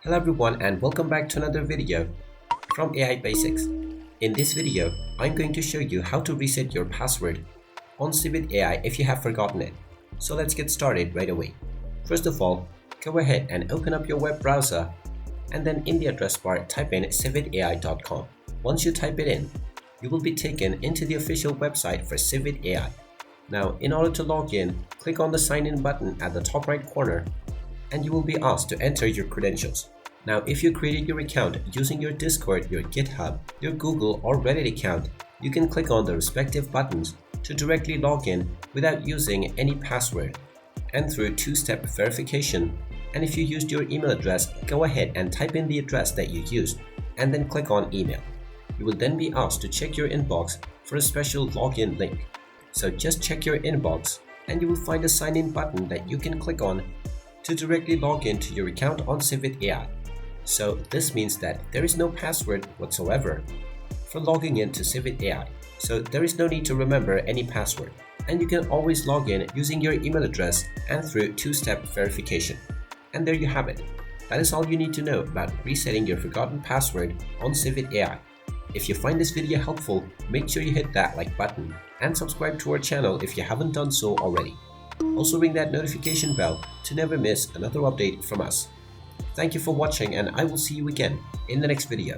Hello everyone and welcome back to another video from AI Basics. In this video, I'm going to show you how to reset your password on Civit AI if you have forgotten it. So let's get started right away. First of all, go ahead and open up your web browser and then in the address bar type in civitai.com. Once you type it in, you will be taken into the official website for Civit AI. Now, in order to log in, click on the sign in button at the top right corner and you will be asked to enter your credentials. Now, if you created your account using your Discord, your GitHub, your Google or Reddit account, you can click on the respective buttons to directly log in without using any password and through two-step verification. And if you used your email address, go ahead and type in the address that you used and then click on email. You will then be asked to check your inbox for a special login link. So just check your inbox and you will find a sign in button that you can click on to directly log into your account on Civit AI. So this means that there is no password whatsoever for logging into Civit AI. So there is no need to remember any password. And you can always log in using your email address and through two-step verification. And there you have it. That is all you need to know about resetting your forgotten password on Civit AI. If you find this video helpful, make sure you hit that like button and subscribe to our channel if you haven't done so already. Also ring that notification bell to never miss another update from us. Thank you for watching and I will see you again in the next video.